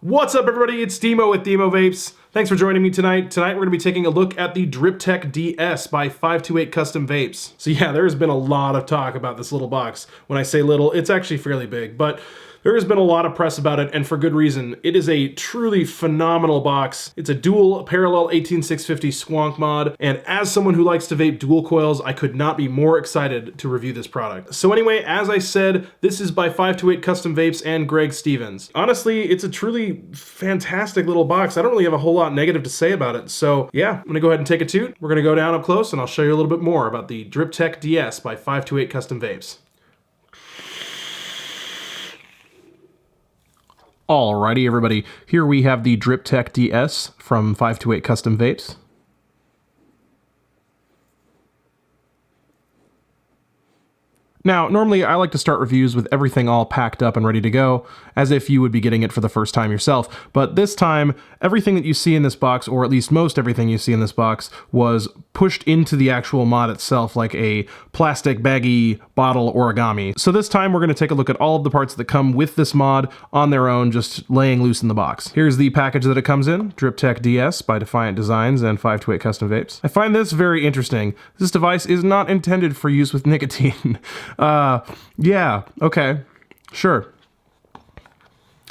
What's up, everybody? It's Demo with Demo Vapes. Thanks for joining me tonight. Tonight we're going to be taking a look at the Driptech-DS by 528 Custom Vapes. So yeah, there's been a lot of talk about this little box. When I say little, it's actually fairly big, but there has been a lot of press about it, and for good reason. It is a truly phenomenal box. It's a dual parallel 18650 Squonk mod, and as someone who likes to vape dual coils, I could not be more excited to review this product. So anyway, as I said, this is by 528 Custom Vapes and Greg Stevens. Honestly, it's a truly fantastic little box. I don't really have a whole lot negative to say about it, so yeah, I'm gonna go ahead and take a toot. We're gonna go down up close, and I'll show you a little bit more about the Driptech-DS by 528 Custom Vapes. Alrighty, everybody. Here we have the Driptech-DS from 528 Custom Vapes. Now, normally I like to start reviews with everything all packed up and ready to go, as if you would be getting it for the first time yourself. But this time, everything that you see in this box, or at least most everything you see in this box, was pushed into the actual mod itself like a plastic baggy bottle origami. So this time we're going to take a look at all of the parts that come with this mod on their own, just laying loose in the box. Here's the package that it comes in, Driptech-DS by Defiant Designs and 528 Custom Vapes. I find this very interesting. This device is not intended for use with nicotine. Yeah, okay, sure.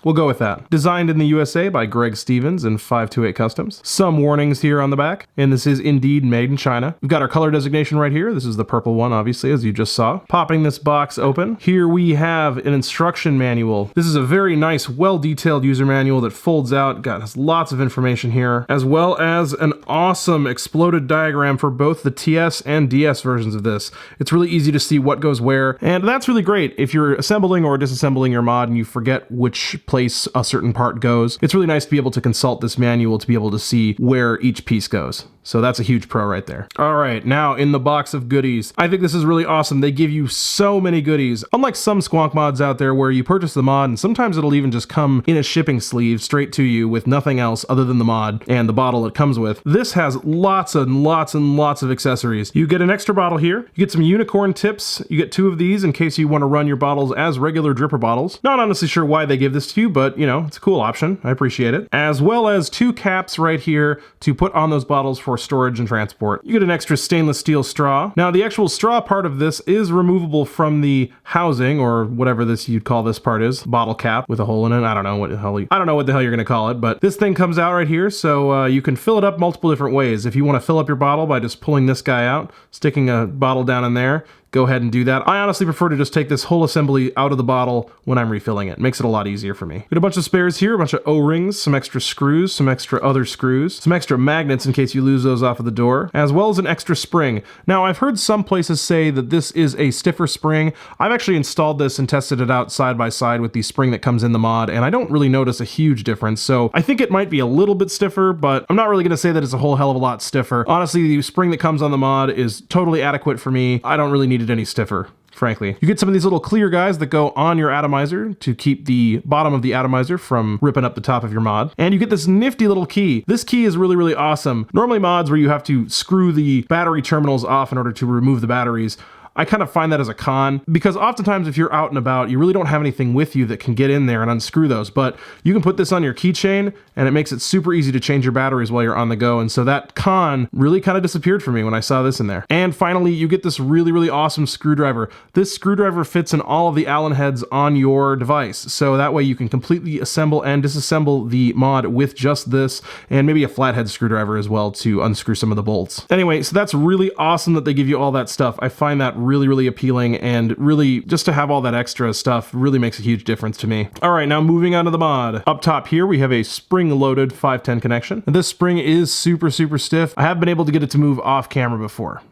We'll go with that. Designed in the USA by Greg Stevens and 528 Customs. Some warnings here on the back, and this is indeed made in China. We've got our color designation right here. This is the purple one, obviously, as you just saw. Popping this box open, here we have an instruction manual. This is a very nice, well-detailed user manual that folds out, has lots of information here, as well as an awesome exploded diagram for both the TS and DS versions of this. It's really easy to see what goes where, and that's really great if you're assembling or disassembling your mod and you forget which place a certain part goes. It's really nice to be able to consult this manual to be able to see where each piece goes. So that's a huge pro right there. All right, now in the box of goodies. I think this is really awesome. They give you so many goodies. Unlike some Squonk mods out there where you purchase the mod and sometimes it'll even just come in a shipping sleeve straight to you with nothing else other than the mod and the bottle it comes with. This has lots and lots and lots of accessories. You get an extra bottle here. You get some unicorn tips. You get 2 of these in case you want to run your bottles as regular dripper bottles. Not honestly sure why they give this to you, but you know, it's a cool option. I appreciate it. As well as 2 caps right here to put on those bottles for storage and transport. You get an extra stainless steel straw. Now the actual straw part of this is removable from the housing, or whatever this you'd call this part is, bottle cap with a hole in it. I don't know what the hell you're gonna call it, but this thing comes out right here, so you can fill it up multiple different ways. If you want to fill up your bottle by just pulling this guy out, sticking a bottle down in there, go ahead and do that. I honestly prefer to just take this whole assembly out of the bottle when I'm refilling it. Makes it a lot easier for me. Got a bunch of spares here, a bunch of O-rings, some extra screws, some extra other screws, some extra magnets in case you lose those off of the door, as well as an extra spring. Now, I've heard some places say that this is a stiffer spring. I've actually installed this and tested it out side by side with the spring that comes in the mod, and I don't really notice a huge difference. So I think it might be a little bit stiffer, but I'm not really gonna say that it's a whole hell of a lot stiffer. Honestly, the spring that comes on the mod is totally adequate for me. I don't really need it any stiffer, frankly. You get some of these little clear guys that go on your atomizer to keep the bottom of the atomizer from ripping up the top of your mod. And you get this nifty little key. This key is really, really awesome. Normally mods where you have to screw the battery terminals off in order to remove the batteries, I kind of find that as a con, because oftentimes if you're out and about, you really don't have anything with you that can get in there and unscrew those, but you can put this on your keychain and it makes it super easy to change your batteries while you're on the go, and so that con really kind of disappeared for me when I saw this in there. And finally, you get this really, really awesome screwdriver. This screwdriver fits in all of the Allen heads on your device, so that way you can completely assemble and disassemble the mod with just this, and maybe a flathead screwdriver as well to unscrew some of the bolts. Anyway, so that's really awesome that they give you all that stuff. I find that really, really appealing, and really just to have all that extra stuff really makes a huge difference to me. All right, now moving on to the mod. Up top here, we have a spring-loaded 510 connection. This spring is super, super stiff. I have been able to get it to move off camera before.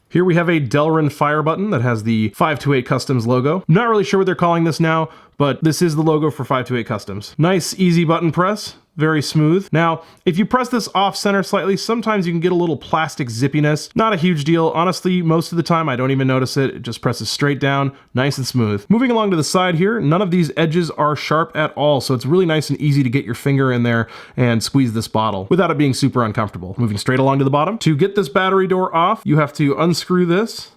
Here we have a Delrin fire button that has the 528 Customs logo. I'm not really sure what they're calling this now, but this is the logo for 528 Customs. Nice, easy button press. Very smooth. Now, if you press this off center slightly, sometimes you can get a little plastic zippiness. Not a huge deal. Honestly, most of the time I don't even notice it. It just presses straight down, nice and smooth. Moving along to the side here, none of these edges are sharp at all, so it's really nice and easy to get your finger in there and squeeze this bottle without it being super uncomfortable. Moving straight along to the bottom. To get this battery door off, you have to unscrew this,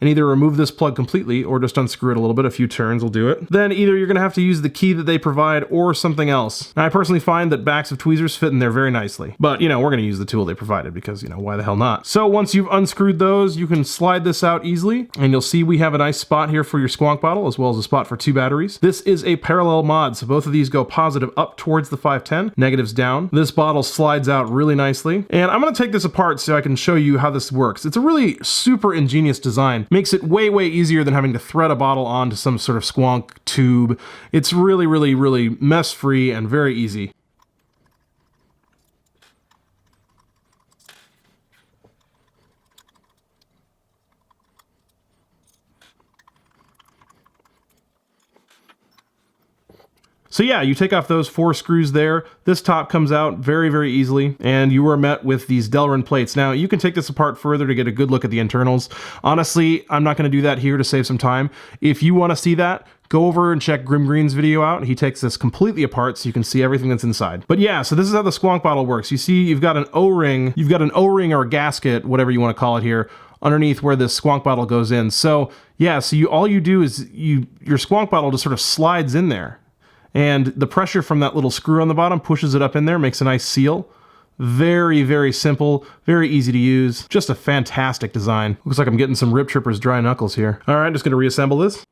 and either remove this plug completely or just unscrew it a little bit. A few turns will do it. Then either you're gonna have to use the key that they provide or something else. Now, I personally find that backs of tweezers fit in there very nicely, but you know, we're gonna use the tool they provided because, you know, why the hell not? So once you've unscrewed those, you can slide this out easily, and you'll see we have a nice spot here for your squonk bottle, as well as a spot for 2 batteries. This is a parallel mod, so both of these go positive up towards the 510, negatives down. This bottle slides out really nicely, and I'm gonna take this apart so I can show you how this works. It's a really super ingenious design. Makes it way easier than having to thread a bottle onto some sort of squonk tube. It's really mess-free and very easy. So yeah, you take off those 4 screws there. This top comes out very easily, and you are met with these Delrin plates. Now, you can take this apart further to get a good look at the internals. Honestly, I'm not going to do that here to save some time. If you want to see that, go over and check Grim Green's video out. He takes this completely apart so you can see everything that's inside. But yeah, so this is how the squonk bottle works. You see, you've got an O-ring or a gasket, whatever you want to call it here, underneath where this squonk bottle goes in. So yeah, so all you do is your squonk bottle just sort of slides in there. And the pressure from that little screw on the bottom pushes it up in there, makes a nice seal. Very simple, very easy to use. Just a fantastic design. Looks like I'm getting some Rip Trippers dry knuckles here. All right, just gonna reassemble this.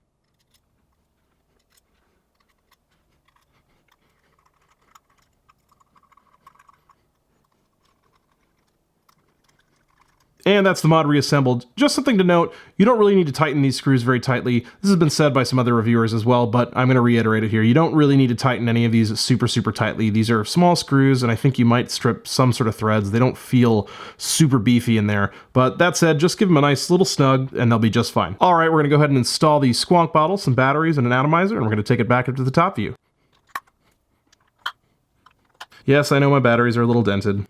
And that's the mod reassembled. Just something to note, you don't really need to tighten these screws very tightly. This has been said by some other reviewers as well, but I'm gonna reiterate it here. You don't really need to tighten any of these super tightly. These are small screws, and I think you might strip some sort of threads. They don't feel super beefy in there. But that said, just give them a nice little snug, and they'll be just fine. All right, we're gonna go ahead and install the squonk bottle, some batteries, and an atomizer, and we're gonna take it back up to the top view. Yes, I know my batteries are a little dented.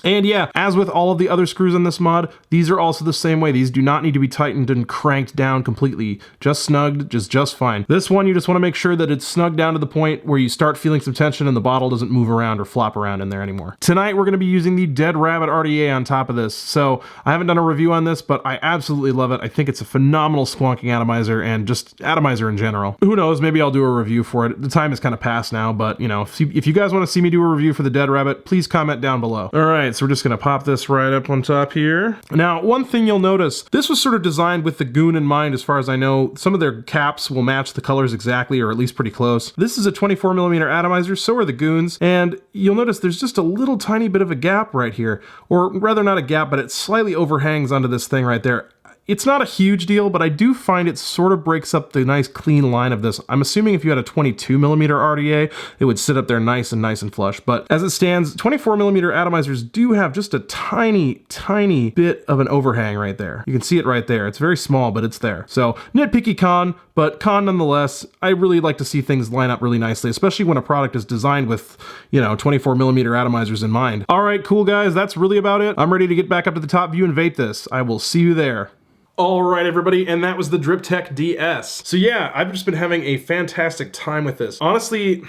And yeah, as with all of the other screws on this mod, these are also the same way. These do not need to be tightened and cranked down completely. Just snugged, just fine. This one, you just want to make sure that it's snugged down to the point where you start feeling some tension and the bottle doesn't move around or flop around in there anymore. Tonight, we're going to be using the Dead Rabbit RDA on top of this. So I haven't done a review on this, but I absolutely love it. I think it's a phenomenal squonking atomizer and just atomizer in general. Who knows, maybe I'll do a review for it. The time is kind of past now, but you know, if you guys want to see me do a review for the Dead Rabbit, please comment down below. All right. So we're just gonna pop this right up on top here. Now, one thing you'll notice, this was sort of designed with the goon in mind as far as I know. Some of their caps will match the colors exactly, or at least pretty close. This is a 24mm atomizer, so are the goons, and you'll notice there's just a little tiny bit of a gap right here, or rather not a gap, but it slightly overhangs onto this thing right there. It's not a huge deal, but I do find it sort of breaks up the nice clean line of this. I'm assuming if you had a 22mm RDA, it would sit up there nice and flush. But as it stands, 24mm atomizers do have just a tiny bit of an overhang right there. You can see it right there. It's very small, but it's there. So nitpicky con, but con nonetheless. I really like to see things line up really nicely, especially when a product is designed with, you know, 24mm atomizers in mind. All right, cool guys, that's really about it. I'm ready to get back up to the top view and vape this. I will see you there. All right, everybody, and that was the Driptech-DS. So yeah, I've just been having a fantastic time with this. Honestly,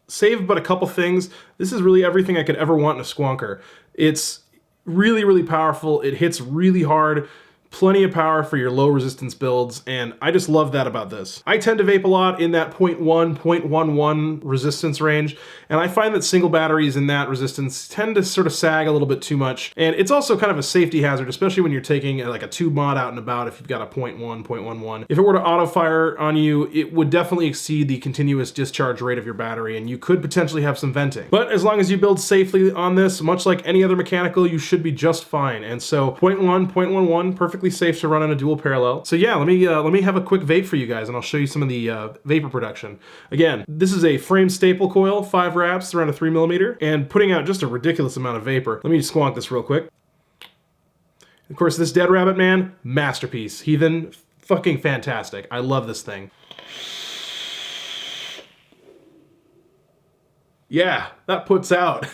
save but a couple things, this is really everything I could ever want in a squonker. It's really powerful, it hits really hard, plenty of power for your low resistance builds, and I just love that about this. I tend to vape a lot in that 0.1, 0.11 resistance range, and I find that single batteries in that resistance tend to sort of sag a little bit too much, and it's also kind of a safety hazard, especially when you're taking like a tube mod out and about if you've got a 0.1, 0.11. If it were to auto fire on you, it would definitely exceed the continuous discharge rate of your battery, and you could potentially have some venting. But as long as you build safely on this, much like any other mechanical, you should be just fine. And so 0.1, 0.11, perfectly safe to run on a dual parallel. So yeah, let me have a quick vape for you guys, and I'll show you some of the vapor production. Again, this is a frame staple coil, 5 wraps around a 3mm, and putting out just a ridiculous amount of vapor. Let me squonk this real quick. Of course, this Dead Rabbit, man, masterpiece. Heathen, fucking fantastic. I love this thing. Yeah, that puts out.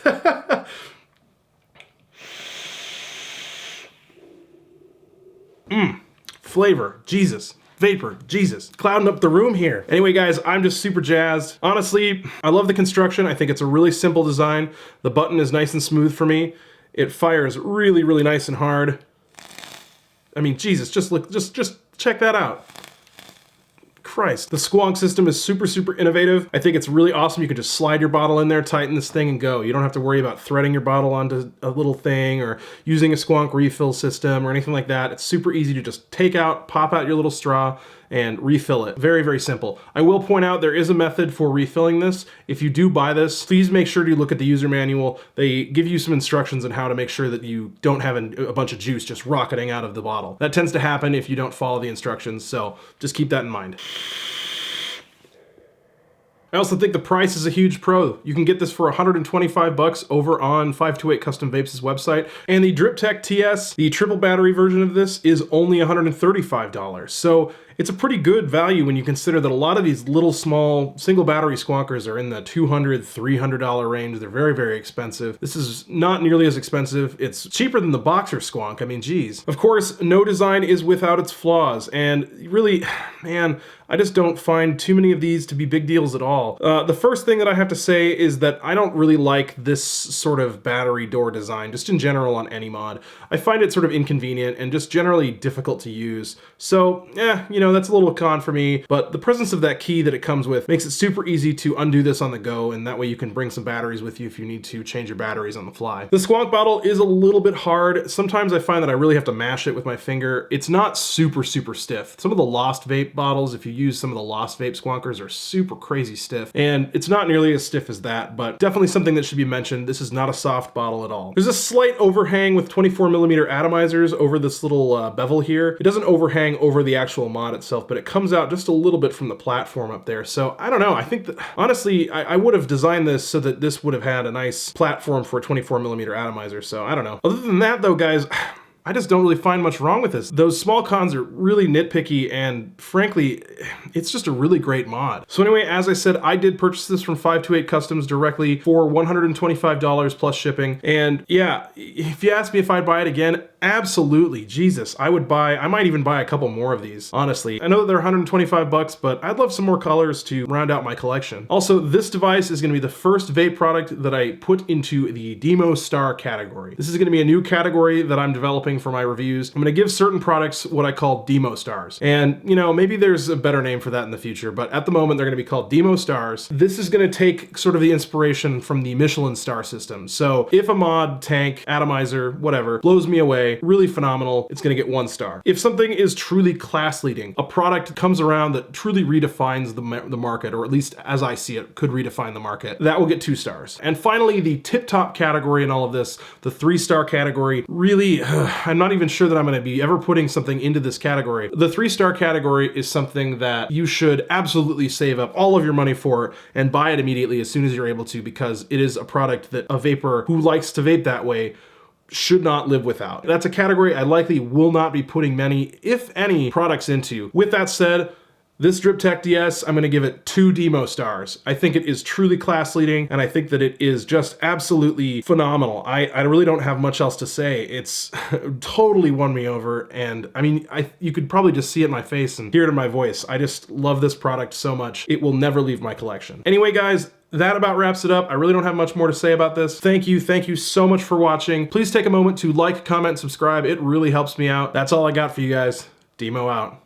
Flavor, Jesus. Vapor, Jesus, clouding up the room here. Anyway, guys, I'm just super jazzed. Honestly, I love the construction. I think it's a really simple design. The button is nice and smooth for me. It fires really, really nice and hard. I mean, Jesus, just look, just check that out. Christ. The Squonk system is super, super innovative. I think it's really awesome. You can just slide your bottle in there, tighten this thing, and go. You don't have to worry about threading your bottle onto a little thing or using a Squonk refill system or anything like that. It's super easy to just take out, pop out your little straw, and refill it. Very, very simple. I will point out there is a method for refilling this. If you do buy this, please make sure to look at the user manual. They give you some instructions on how to make sure that you don't have a bunch of juice just rocketing out of the bottle. That tends to happen if you don't follow the instructions, so just keep that in mind. I also think the price is a huge pro. You can get this for 125 bucks over on 528 Custom Vapes' website. And the Driptech-DS, the triple battery version of this, is only $135. So it's a pretty good value when you consider that a lot of these little small single battery Squonkers are in the $200, $300 range. They're very, very expensive. This is not nearly as expensive. It's cheaper than the Boxer Squonk. I mean, geez. Of course, no design is without its flaws. And really, man, I just don't find too many of these to be big deals at all. The first thing that I have to say is that I don't really like this sort of battery door design, just in general on any mod. I find it sort of inconvenient and just generally difficult to use. So, you know, that's a little con for me, but the presence of that key that it comes with makes it super easy to undo this on the go, and that way you can bring some batteries with you if you need to change your batteries on the fly. The Squonk bottle is a little bit hard. Sometimes I find that I really have to mash it with my finger. It's not super, super stiff. Some of the Lost Vape bottles, if you use some of the Lost Vape Squonkers, are super crazy stiff, and it's not nearly as stiff as that, but definitely something that should be mentioned. This is not a soft bottle at all. There's a slight overhang with 24mm atomizers over this little bevel here. It doesn't overhang over the actual mod itself, but it comes out just a little bit from the platform up there. So I don't know. I think that, honestly, I would have designed this so that this would have had a nice platform for a 24mm atomizer. So I don't know. Other than that though, guys, I just don't really find much wrong with this. Those small cons are really nitpicky, and frankly, it's just a really great mod. So anyway, as I said, I did purchase this from 528 Customs directly for $125 plus shipping. And yeah, if you ask me if I'd buy it again, absolutely. Jesus, I might even buy a couple more of these, honestly. I know that they're 125 bucks, but I'd love some more colors to round out my collection. Also, this device is gonna be the first vape product that I put into the Demo Star category. This is gonna be a new category that I'm developing for my reviews. I'm gonna give certain products what I call Demo Stars. And, you know, maybe there's a better name for that in the future, but at the moment they're gonna be called Demo Stars. This is gonna take sort of the inspiration from the Michelin star system. So if a mod, tank, atomizer, whatever, blows me away, really phenomenal, it's gonna get 1 star. If something is truly class leading, a product comes around that truly redefines the market, or at least as I see it, could redefine the market, that will get 2 stars. And finally, the tip-top category in all of this, the 3-star category, really, I'm not even sure that I'm gonna be ever putting something into this category. The 3-star category is something that you should absolutely save up all of your money for and buy it immediately as soon as you're able to, because it is a product that a vapor who likes to vape that way should not live without. That's a category I likely will not be putting many, if any, products into. With that said, this Driptech-DS, I'm gonna give it 2 Demo Stars. I think it is truly class leading, and I think that it is just absolutely phenomenal. I really don't have much else to say. It's totally won me over, and I mean, you could probably just see it in my face and hear it in my voice. I just love this product so much. It will never leave my collection. Anyway, guys, that about wraps it up. I really don't have much more to say about this. Thank you so much for watching. Please take a moment to like, comment, subscribe. It really helps me out. That's all I got for you guys. Demo out.